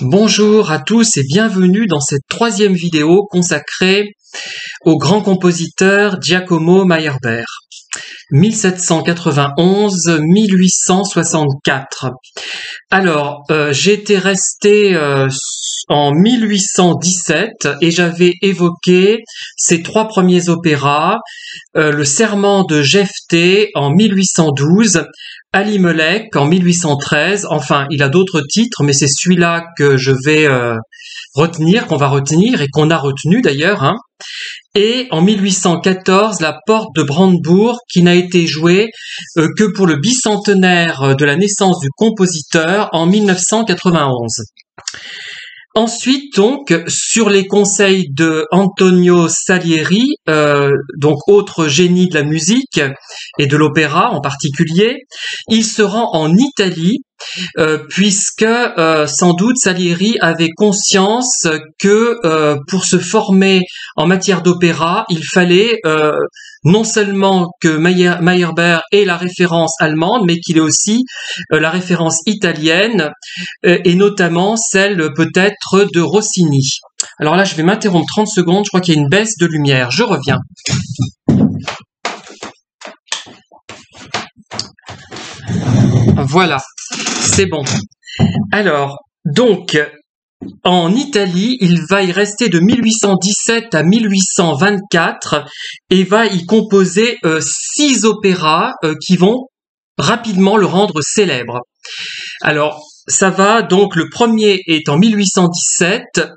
Bonjour à tous et bienvenue dans cette troisième vidéo consacrée au grand compositeur Giacomo Meyerbeer, 1791-1864. Alors, j'étais resté en 1817 et j'avais évoqué ses trois premiers opéras, le Serment de Jephté en 1812, Ali-Melek en 1813, enfin il a d'autres titres, mais c'est celui-là que je vais retenir, qu'on va retenir et qu'on a retenu d'ailleurs, hein. Et en 1814, la Porte de Brandebourg, qui n'a été jouée que pour le bicentenaire de la naissance du compositeur en 1991. Ensuite, donc, sur les conseils de Antonio Salieri, donc autre génie de la musique et de l'opéra en particulier, il se rend en Italie, puisque sans doute Salieri avait conscience que pour se former en matière d'opéra, il fallait non seulement que Meyerbeer ait la référence allemande, mais qu'il ait aussi la référence italienne, et notamment celle peut-être de Rossini. Alors là, je vais m'interrompre 30 secondes, je crois qu'il y a une baisse de lumière. Je reviens. Voilà, c'est bon. Alors, donc, en Italie, il va y rester de 1817 à 1824 et va y composer 6 opéras qui vont rapidement le rendre célèbre. Alors, ça va, donc le premier est en 1817,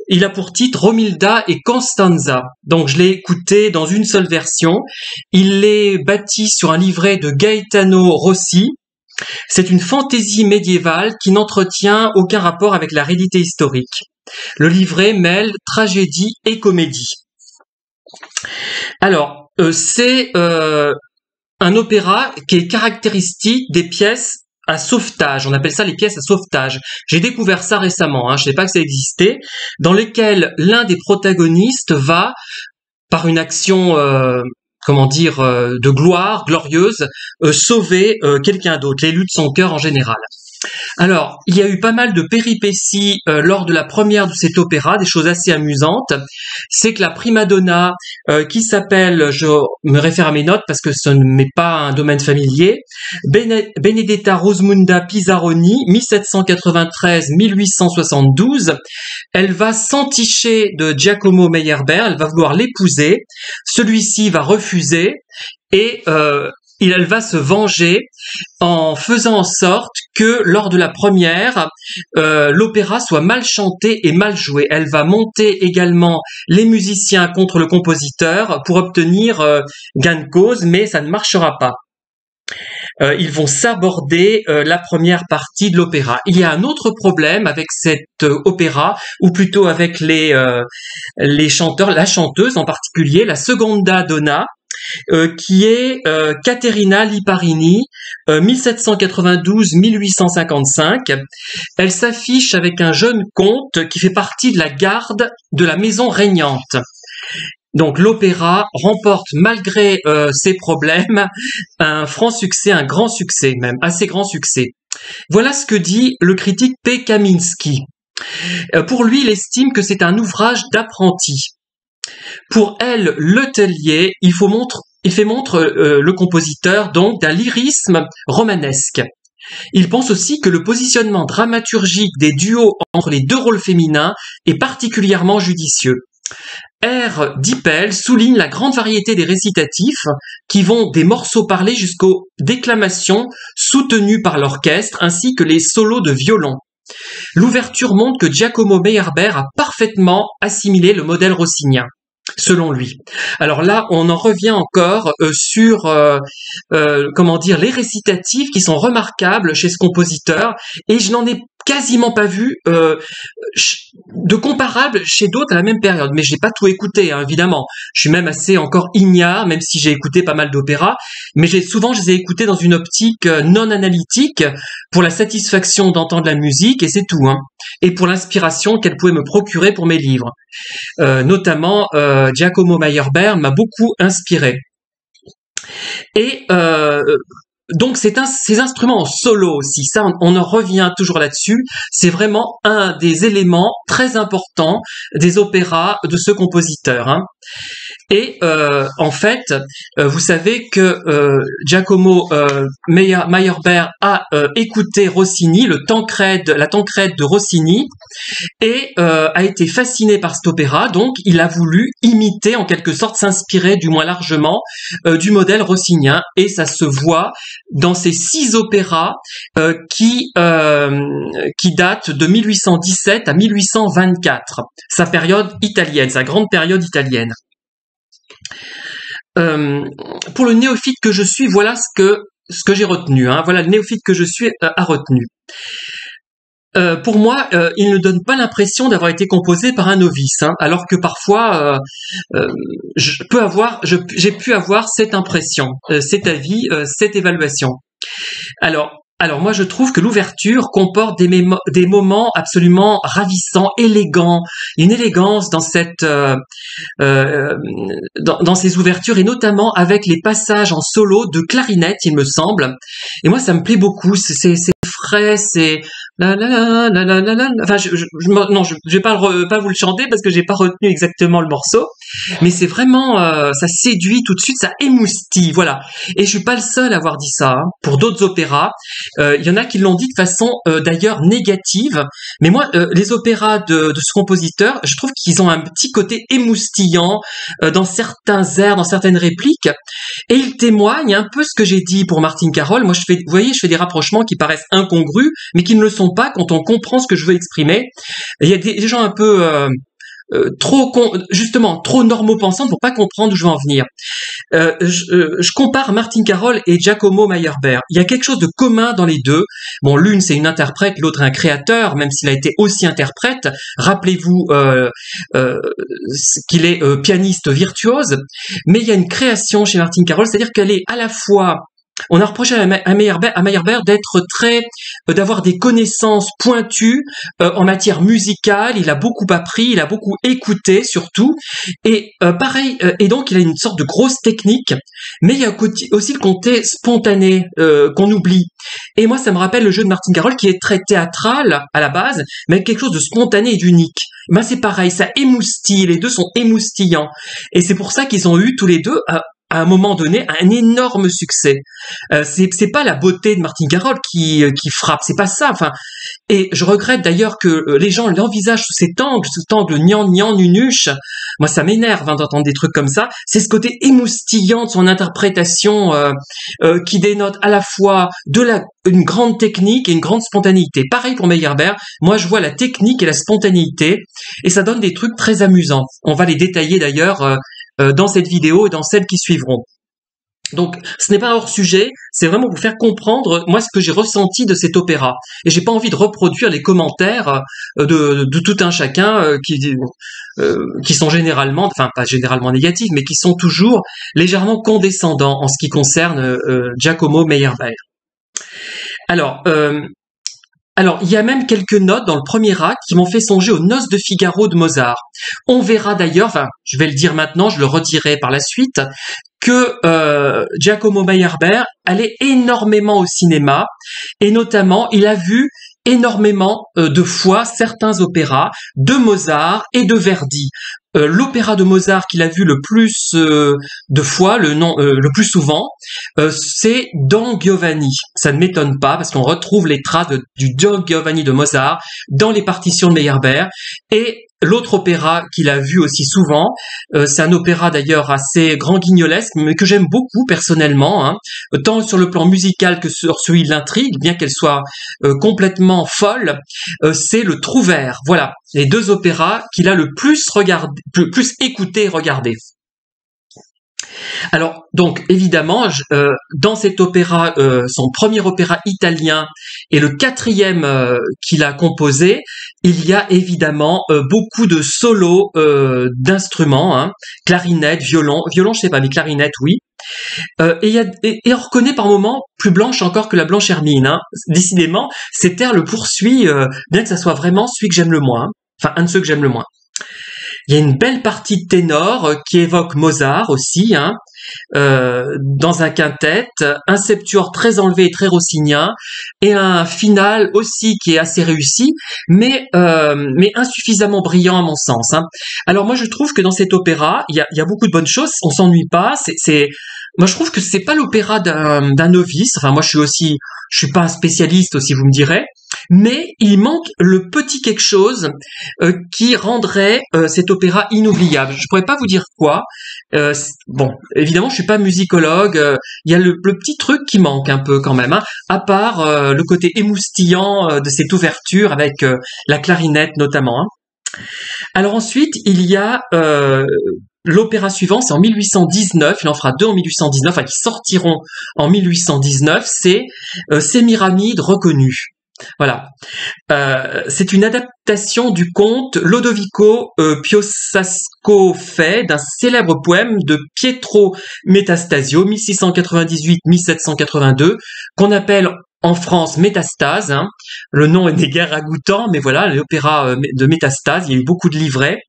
il a pour titre Romilda et Constanza. Donc je l'ai écouté dans une seule version, il est bâti sur un livret de Gaetano Rossi. C'est une fantaisie médiévale qui n'entretient aucun rapport avec la réalité historique. Le livret mêle tragédie et comédie. Alors, c'est un opéra qui est caractéristique des pièces à sauvetage. On appelle ça les pièces à sauvetage. J'ai découvert ça récemment, je ne savais pas que ça existait, dans lesquelles l'un des protagonistes va, par une action de gloire, glorieuse, sauver quelqu'un d'autre, l'élu de son cœur en général. Alors, il y a eu pas mal de péripéties lors de la première de cet opéra, des choses assez amusantes. C'est que la prima donna, qui s'appelle, je me réfère à mes notes parce que ce n'est pas un domaine familier, Benedetta Rosmunda Pisaroni, 1793-1872, elle va s'enticher de Giacomo Meyerbeer, elle va vouloir l'épouser, celui-ci va refuser et elle va se venger en faisant en sorte que lors de la première, l'opéra soit mal chanté et mal joué. Elle va monter également les musiciens contre le compositeur pour obtenir gain de cause, mais ça ne marchera pas. Ils vont s'aborder la première partie de l'opéra. Il y a un autre problème avec cet opéra, ou plutôt avec les chanteurs, la chanteuse en particulier, la seconda donna, qui est Caterina Liparini, 1792-1855. Elle s'affiche avec un jeune comte qui fait partie de la garde de la maison régnante. Donc l'opéra remporte malgré ses problèmes un franc succès, un grand succès même, assez grand succès. Voilà ce que dit le critique P. Kaminski. Pour lui, il estime que c'est un ouvrage d'apprenti. Pour elle, Letellier, il fait montre le compositeur donc d'un lyrisme romanesque. Il pense aussi que le positionnement dramaturgique des duos entre les deux rôles féminins est particulièrement judicieux. R. Dippel souligne la grande variété des récitatifs qui vont des morceaux parlés jusqu'aux déclamations soutenues par l'orchestre ainsi que les solos de violon. L'ouverture montre que Giacomo Meyerbeer a parfaitement assimilé le modèle rossinien, selon lui. Alors là, on en revient encore sur les récitatifs qui sont remarquables chez ce compositeur, et je n'en ai quasiment pas vu de comparable chez d'autres à la même période. Mais je n'ai pas tout écouté, évidemment. Je suis même assez encore ignare, même si j'ai écouté pas mal d'opéras, mais souvent je les ai écoutés dans une optique non analytique, pour la satisfaction d'entendre la musique, et c'est tout, et pour l'inspiration qu'elle pouvait me procurer pour mes livres. Notamment, Giacomo Meyerbeer m'a beaucoup inspiré. Et donc ces instruments en solo aussi, ça on en revient toujours là-dessus, c'est vraiment un des éléments très importants des opéras de ce compositeur, hein. Et en fait, vous savez que Giacomo Meyerbeer a écouté Rossini, la Tancrède de Rossini, et a été fasciné par cet opéra. Donc, il a voulu imiter, en quelque sorte, s'inspirer du moins largement du modèle rossinien, et ça se voit dans ces 6 opéras qui datent de 1817 à 1824, sa période italienne, sa grande période italienne. Pour le néophyte que je suis, voilà ce que j'ai retenu, hein. Voilà le néophyte que je suis a retenu. Pour moi, il ne donne pas l'impression d'avoir été composé par un novice, hein, alors que parfois j'ai pu avoir cette impression, cet avis, cette évaluation. Alors moi je trouve que l'ouverture comporte des moments absolument ravissants, élégants, une élégance dans dans ces ouvertures, et notamment avec les passages en solo de clarinette, il me semble. Et moi ça me plaît beaucoup, c'est frais, c'est la la la la la la la. Enfin je vais pas vous le chanter parce que j'ai pas retenu exactement le morceau, mais c'est vraiment ça séduit tout de suite, ça émoustille, voilà. Et je suis pas le seul à avoir dit ça, hein. Pour d'autres opéras, il y en a qui l'ont dit de façon d'ailleurs négative, mais moi les opéras de ce compositeur, je trouve qu'ils ont un petit côté émoustillant dans certains airs, dans certaines répliques, et ils témoignent un peu ce que j'ai dit pour Martin Carroll. Moi je fais des rapprochements qui paraissent incongrus, mais qui ne le sont pas quand on comprend ce que je veux exprimer. Il y a des gens un peu trop normaux-pensants pour pas comprendre où je veux en venir. Je compare Martin Carroll et Giacomo Meyerbeer. Il y a quelque chose de commun dans les deux. Bon, l'une c'est une interprète, l'autre un créateur, même s'il a été aussi interprète. Rappelez-vous qu'il est pianiste virtuose, mais il y a une création chez Martin Carroll, c'est-à-dire qu'elle est à la fois... On a reproché à Meyerbeer d'avoir des connaissances pointues en matière musicale. Il a beaucoup appris, il a beaucoup écouté surtout, et pareil. Et donc il a une sorte de grosse technique, mais il y a aussi le côté spontané qu'on oublie. Et moi, ça me rappelle le jeu de Martin Carroll qui est très théâtral à la base, mais avec quelque chose de spontané et d'unique. Ben c'est pareil, ça émoustille. Les deux sont émoustillants, et c'est pour ça qu'ils ont eu tous les deux à un moment donné un énorme succès. C'est pas la beauté de Martin Carroll qui frappe, c'est pas ça. Enfin, et je regrette d'ailleurs que les gens l'envisagent sous cet angle gnangnan nunuche. Moi, ça m'énerve d'entendre des trucs comme ça. C'est ce côté émoustillant de son interprétation qui dénote à la fois une grande technique et une grande spontanéité. Pareil pour Meyerbeer. Moi, je vois la technique et la spontanéité, et ça donne des trucs très amusants. On va les détailler d'ailleurs dans cette vidéo et dans celles qui suivront. Donc, ce n'est pas hors sujet, c'est vraiment vous faire comprendre, moi, ce que j'ai ressenti de cet opéra. Et j'ai pas envie de reproduire les commentaires de tout un chacun qui sont généralement, enfin, pas généralement négatifs, mais qui sont toujours légèrement condescendants en ce qui concerne Giacomo Meyerbeer. Alors, il y a même quelques notes dans le premier acte qui m'ont fait songer aux Noces de Figaro de Mozart. On verra d'ailleurs, enfin, je vais le dire maintenant, je le redirai par la suite, que Giacomo Meyerbeer allait énormément au cinéma, et notamment, il a vu énormément de fois certains opéras de Mozart et de Verdi. L'opéra de Mozart qu'il a vu le plus de fois, le plus souvent, c'est Don Giovanni. Ça ne m'étonne pas parce qu'on retrouve les traces du Don Giovanni de Mozart dans les partitions de Meyerbeer. Et l'autre opéra qu'il a vu aussi souvent, c'est un opéra d'ailleurs assez grand guignolesque, mais que j'aime beaucoup personnellement, hein, tant sur le plan musical que sur celui de l'intrigue, bien qu'elle soit complètement folle, c'est le Trouvère. Voilà, les deux opéras qu'il a le plus écouté et regardé. Alors, donc, évidemment, dans cet opéra, son premier opéra italien et le 4e qu'il a composé, il y a évidemment beaucoup de solos d'instruments, hein, clarinette, violon, je sais pas, mais clarinette, oui. Et on reconnaît par moments plus blanche encore que la Blanche Hermine, hein. Décidément, cet air le poursuit, bien que ça soit vraiment celui que j'aime le moins, hein. Enfin, un de ceux que j'aime le moins. Il y a une belle partie de ténor qui évoque Mozart aussi, hein, dans un quintet, un septuor très enlevé et très rossinien, et un final aussi qui est assez réussi, mais insuffisamment brillant à mon sens, hein. Alors moi je trouve que dans cet opéra, il y a beaucoup de bonnes choses, on s'ennuie pas, moi je trouve que c'est pas l'opéra d'un novice, enfin moi je suis pas un spécialiste aussi, vous me direz, mais il manque le petit quelque chose qui rendrait cet opéra inoubliable. Je pourrais pas vous dire quoi. Bon, évidemment, je suis pas musicologue. Il y a le petit truc qui manque un peu quand même, hein, à part le côté émoustillant de cette ouverture avec la clarinette notamment, hein. Alors ensuite, il y a l'opéra suivant, c'est en 1819, il en fera deux en 1819, enfin qui sortiront en 1819, c'est Sémiramide reconnu. Voilà. C'est une adaptation du conte Lodovico Piosasco fait d'un célèbre poème de Pietro Metastasio, 1698-1782, qu'on appelle en France Métastase, hein. Le nom n'est guère ragoûtant, mais voilà, l'opéra de Métastase, il y a eu beaucoup de livrets.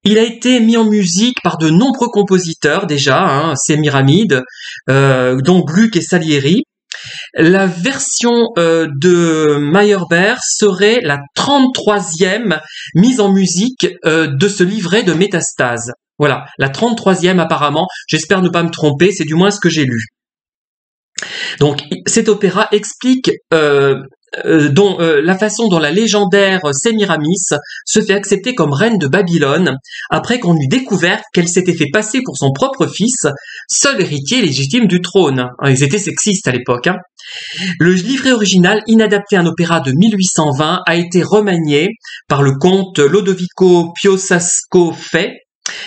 Il a été mis en musique par de nombreux compositeurs déjà, hein, Sémiramide, dont Gluck et Salieri. La version de Meyerbeer serait la 33e mise en musique de ce livret de Métastase. Voilà, la 33e apparemment, j'espère ne pas me tromper, c'est du moins ce que j'ai lu. Donc cet opéra explique la façon dont la légendaire Sémiramis se fait accepter comme reine de Babylone après qu'on eut découvert qu'elle s'était fait passer pour son propre fils, seul héritier légitime du trône. Ils étaient sexistes à l'époque, hein. Le livret original, inadapté à un opéra de 1820, a été remanié par le comte Lodovico Piosasco fait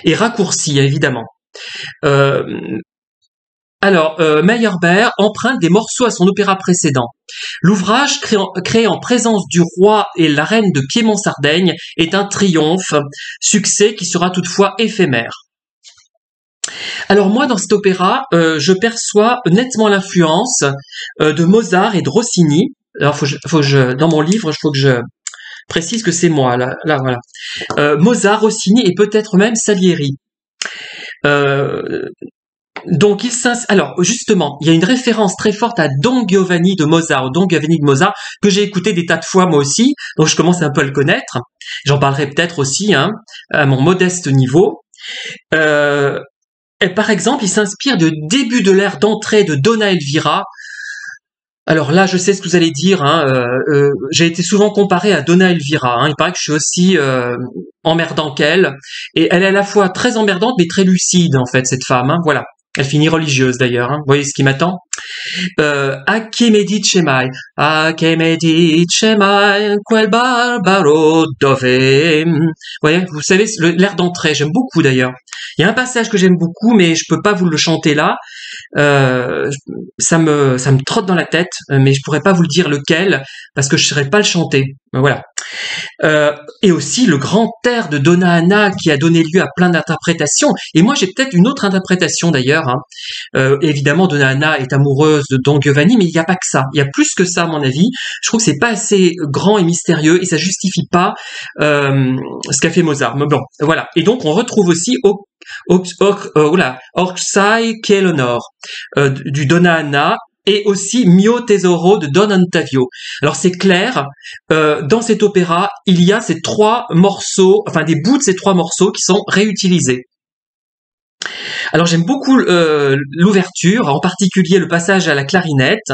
et raccourci, évidemment. Meyerbeer emprunte des morceaux à son opéra précédent. L'ouvrage, créé en présence du roi et la reine de Piémont-Sardaigne, est un triomphe, succès qui sera toutefois éphémère. Alors moi, dans cet opéra, je perçois nettement l'influence de Mozart et de Rossini. Alors, dans mon livre, il faut que je précise que c'est moi. Là voilà. Mozart, Rossini et peut-être même Salieri. Donc alors justement, il y a une référence très forte à Don Giovanni de Mozart, que j'ai écouté des tas de fois moi aussi, donc je commence un peu à le connaître. J'en parlerai peut-être aussi, hein, à mon modeste niveau. Et par exemple, il s'inspire du début de l'ère d'entrée de Donna Elvira. Alors là, je sais ce que vous allez dire, hein, j'ai été souvent comparé à Donna Elvira, hein, il paraît que je suis aussi emmerdant qu'elle, et elle est à la fois très emmerdante mais très lucide en fait, cette femme, hein, voilà. Elle finit religieuse d'ailleurs, hein. Vous voyez ce qui m'attend. Che me dice mai, quel barbaro dove. Vous voyez, vous savez, l'air d'entrée, j'aime beaucoup d'ailleurs. Il y a un passage que j'aime beaucoup, mais je peux pas vous le chanter là. Ça me trotte dans la tête, mais je pourrais pas vous le dire lequel, parce que je saurais pas le chanter. Voilà. Et aussi le grand air de Donna Anna qui a donné lieu à plein d'interprétations. Et moi, j'ai peut-être une autre interprétation d'ailleurs, hein. Évidemment, Donna Anna est amoureuse de Don Giovanni, mais il n'y a pas que ça. Il y a plus que ça, à mon avis. Je trouve que c'est pas assez grand et mystérieux et ça justifie pas ce qu'a fait Mozart. Mais bon, voilà. Et donc, on retrouve aussi Orsai Chielonor du Donna Anna et aussi Mio Tesoro de Don Ottavio. Alors c'est clair, dans cet opéra, il y a ces trois morceaux, enfin des bouts de ces trois morceaux qui sont réutilisés. Alors j'aime beaucoup l'ouverture, en particulier le passage à la clarinette,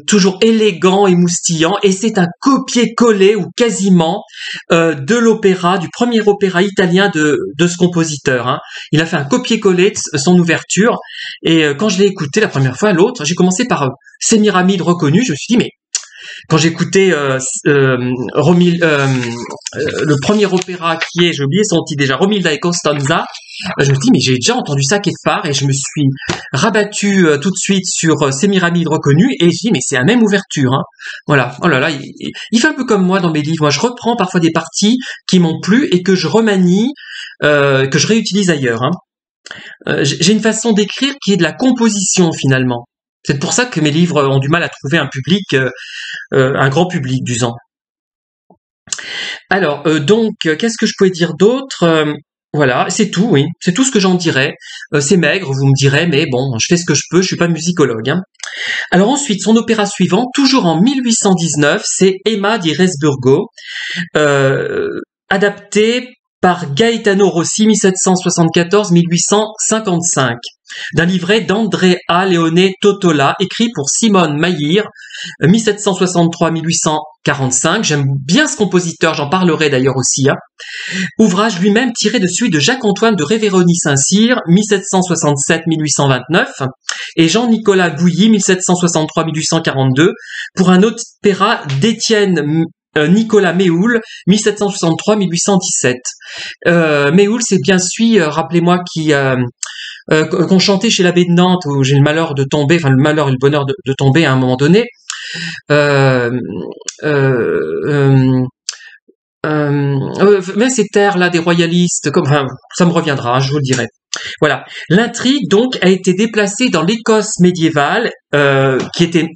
toujours élégant et moustillant, et c'est un copier-coller ou quasiment de l'opéra, du premier opéra italien de ce compositeur, hein. Il a fait un copier-coller de son ouverture, et quand je l'ai écouté la première fois, l'autre, j'ai commencé par Sémiramide reconnu, je me suis dit mais quand j'écoutais le premier opéra qui est, j'ai oublié son titre déjà, Romilda et Costanza, je me suis dit mais j'ai déjà entendu ça quelque part et je me suis rabattu tout de suite sur Sémiramide reconnu et je dis mais c'est la même ouverture, hein. Voilà, oh là là, il fait un peu comme moi dans mes livres, moi je reprends parfois des parties qui m'ont plu et que je remanie, que je réutilise ailleurs, hein. J'ai une façon d'écrire qui est de la composition finalement. C'est pour ça que mes livres ont du mal à trouver un public, un grand public, disons. Alors, qu'est-ce que je pouvais dire d'autre? Voilà, c'est tout, oui. C'est tout ce que j'en dirais. C'est maigre, vous me direz, mais bon, je fais ce que je peux, je suis pas musicologue, hein. Alors ensuite, son opéra suivant, toujours en 1819, c'est Emma di Resburgo, euh, adapté par Gaetano Rossi, 1774-1855, d'un livret d'Andrea Leone Tottola, écrit pour Simone Mayr, 1763-1845. J'aime bien ce compositeur, j'en parlerai d'ailleurs aussi, hein. Ouvrage lui-même tiré de celui de Jacques-Antoine de Révéronie-Saint-Cyr, 1767-1829, et Jean-Nicolas Bouilly, 1763-1842, pour un opéra d'Étienne Nicolas Méhoul, 1763-1817. Méhoul, c'est bien celui, rappelez-moi, qu'on chantait chez l'abbé de Nantes, où j'ai le malheur de tomber, enfin le malheur et le bonheur de tomber à un moment donné. Mais ces terres-là des royalistes, enfin, ça me reviendra, hein, je vous le dirai. Voilà. L'intrigue, donc, a été déplacée dans l'Écosse médiévale, qui était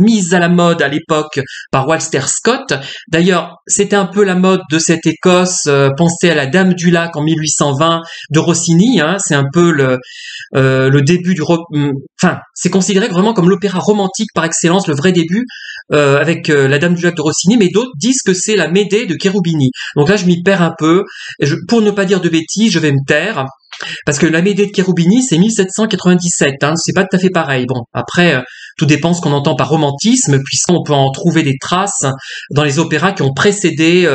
mise à la mode à l'époque par Walter Scott. D'ailleurs, c'était un peu la mode de cette Écosse, pensez à la Dame du Lac en 1820 de Rossini, hein, c'est un peu le début enfin, c'est considéré vraiment comme l'opéra romantique par excellence, le vrai début, avec la Dame du Lac de Rossini, mais d'autres disent que c'est la Médée de Cherubini. Donc là, je m'y perds un peu. Pour ne pas dire de bêtises, je vais me taire. Parce que la Médée de Cherubini, c'est 1797, hein, c'est pas tout à fait pareil. Bon, après, tout dépend ce qu'on entend par romantisme, puisqu'on peut en trouver des traces dans les opéras qui ont précédé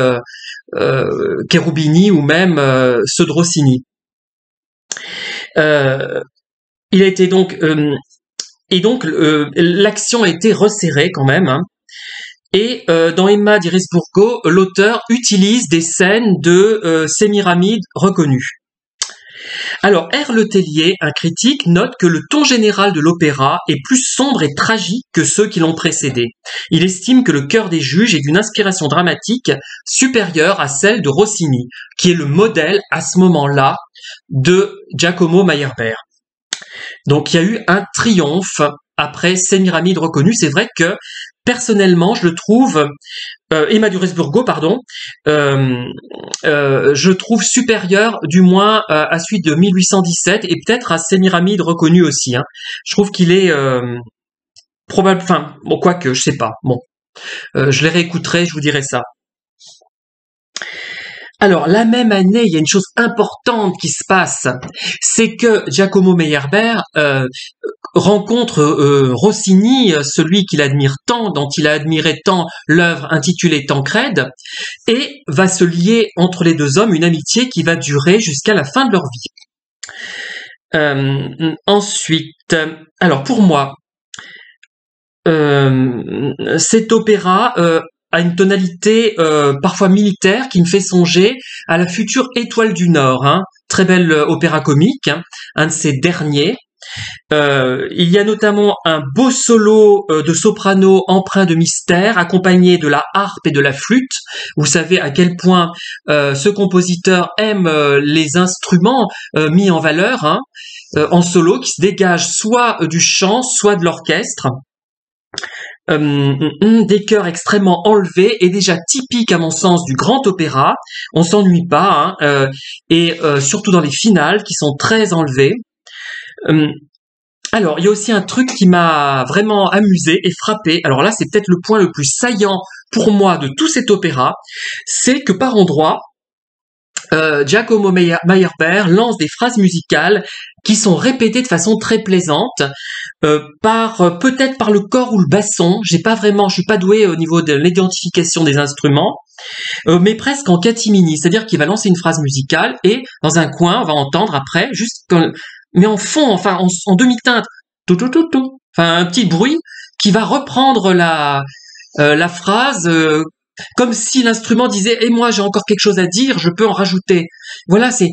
Cherubini ou même ceux de Rossini. Il a été donc... l'action a été resserrée quand même, hein. Et dans Emma di Resburgo, l'auteur utilise des scènes de Sémiramis reconnus. Alors, R. Letellier, un critique, note que le ton général de l'opéra est plus sombre et tragique que ceux qui l'ont précédé. Il estime que le cœur des juges est d'une inspiration dramatique supérieure à celle de Rossini, qui est le modèle à ce moment-là de Giacomo Meyerbeer. Donc, il y a eu un triomphe après Sémiramis reconnu. C'est vrai que, personnellement, je le trouve... Emma di Resburgo, pardon, je trouve supérieur, du moins, à celui de 1817 et peut-être à Sémiramis reconnu aussi, hein. Je trouve qu'il est probable, enfin, bon, quoique, je sais pas. Bon, je les réécouterai, je vous dirai ça. Alors, la même année, il y a une chose importante qui se passe, c'est que Giacomo Meyerbeer rencontre Rossini, celui qu'il admire tant, dont il a admiré tant l'œuvre intitulée Tancrède, et va se lier entre les deux hommes une amitié qui va durer jusqu'à la fin de leur vie. Ensuite, alors pour moi, cet opéra a une tonalité parfois militaire qui me fait songer à la future Étoile du Nord, hein, très bel opéra comique, hein, un de ces derniers. Il y a notamment un beau solo de soprano empreint de mystère, accompagné de la harpe et de la flûte. Vous savez à quel point ce compositeur aime les instruments mis en valeur, hein, en solo, qui se dégagent soit du chant, soit de l'orchestre. Des chœurs extrêmement enlevés et déjà typiques à mon sens du grand opéra. On s'ennuie pas, hein, et surtout dans les finales qui sont très enlevées. Alors, il y a aussi un truc qui m'a vraiment amusé et frappé. Alors là, c'est peut-être le point le plus saillant pour moi de tout cet opéra, c'est que par endroits, Giacomo Meyerbeer lance des phrases musicales qui sont répétées de façon très plaisante, peut-être par le corps ou le basson. Je suis pas doué au niveau de l'identification des instruments, mais presque en catimini, c'est-à-dire qu'il va lancer une phrase musicale et dans un coin, on va entendre après, mais en fond, enfin en demi-teinte, tout, enfin un petit bruit qui va reprendre la phrase. Comme si l'instrument disait « Et moi, j'ai encore quelque chose à dire, je peux en rajouter ». Voilà, c'est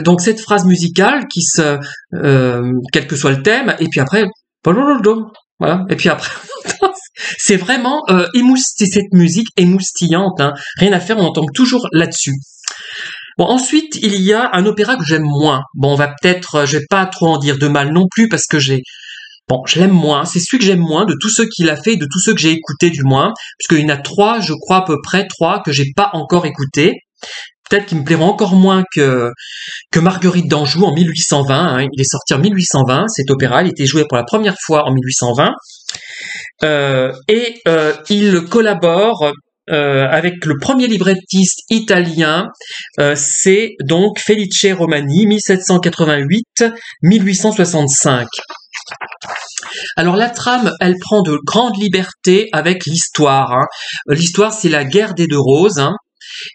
donc cette phrase musicale quel que soit le thème, et puis après, voilà, et puis après, c'est vraiment cette musique émoustillante, hein. Rien à faire, on tombe toujours là-dessus. Bon, ensuite, il y a un opéra que j'aime moins. Bon, je vais pas trop en dire de mal non plus, parce que j'ai Bon, je l'aime moins, c'est celui que j'aime moins de tous ceux qu'il a fait, de tous ceux que j'ai écoutés du moins, puisqu'il y en a 3, je crois à peu près 3 que j'ai pas encore écoutés. Peut-être qu'il me plaira encore moins que Marguerite d'Anjou en 1820. Hein. Il est sorti en 1820, cet opéra. Il était joué pour la première fois en 1820. Il collabore avec le premier librettiste italien. C'est donc Felice Romani, 1788-1865. Alors la trame, elle prend de grandes libertés avec l'histoire. Hein. L'histoire, c'est la guerre des 2 roses. Hein.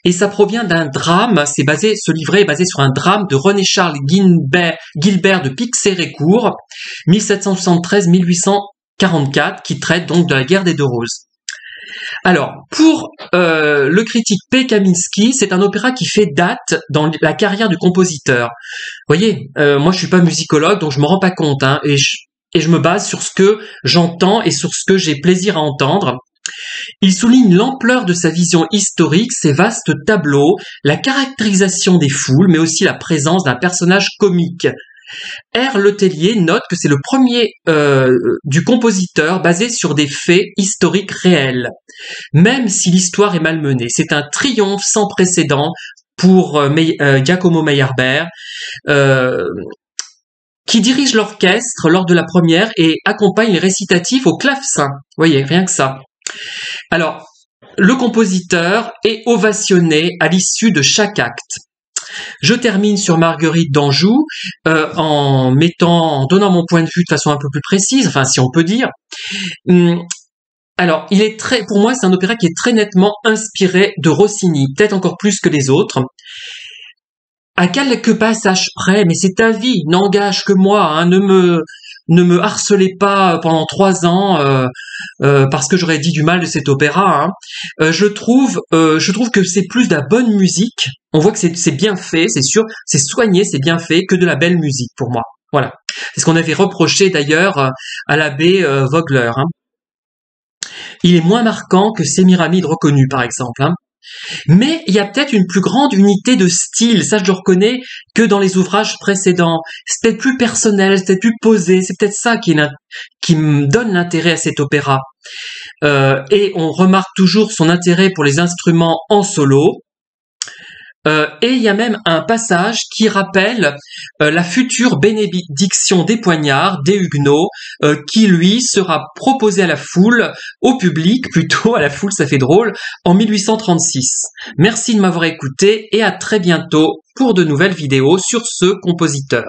Et ça provient d'un drame, ce livret est basé sur un drame de René-Charles Gilbert de Pixérécourt, 1773-1844, qui traite donc de la guerre des 2 roses. Alors, pour le critique P. Kaminski, c'est un opéra qui fait date dans la carrière du compositeur. Vous voyez, moi je suis pas musicologue, donc je me rends pas compte, hein, et je me base sur ce que j'entends et sur ce que j'ai plaisir à entendre. Il souligne l'ampleur de sa vision historique, ses vastes tableaux, la caractérisation des foules, mais aussi la présence d'un personnage comique. R. Letellier note que c'est le premier du compositeur basé sur des faits historiques réels, même si l'histoire est malmenée. C'est un triomphe sans précédent pour Giacomo Meyerbeer, qui dirige l'orchestre lors de la première et accompagne les récitatifs au clavecin. Vous voyez, rien que ça. Alors, le compositeur est ovationné à l'issue de chaque acte. Je termine sur Marguerite d'Anjou en donnant mon point de vue de façon un peu plus précise, enfin si on peut dire. Alors, pour moi, c'est un opéra qui est très nettement inspiré de Rossini, peut-être encore plus que les autres. À quelques passages près, mais c'est ta vie, n'engage que moi, hein, ne me harcelez pas pendant 3 ans parce que j'aurais dit du mal de cet opéra. Hein. Je trouve que c'est plus de la bonne musique. On voit que c'est bien fait, c'est sûr, c'est soigné, c'est bien fait, que de la belle musique pour moi. Voilà. C'est ce qu'on avait reproché d'ailleurs à l'abbé Vogler. Hein. Il est moins marquant que Sémiramide reconnu, par exemple. Hein. Mais il y a peut-être une plus grande unité de style, ça je le reconnais, que dans les ouvrages précédents. C'est peut-être plus personnel, c'est peut-être plus posé, c'est peut-être ça qui me donne l'intérêt à cet opéra. Et on remarque toujours son intérêt pour les instruments en solo. Et il y a même un passage qui rappelle la future bénédiction des poignards, des Huguenots, qui lui sera proposée à la foule, au public plutôt, à la foule ça fait drôle, en 1836. Merci de m'avoir écouté et à très bientôt pour de nouvelles vidéos sur ce compositeur.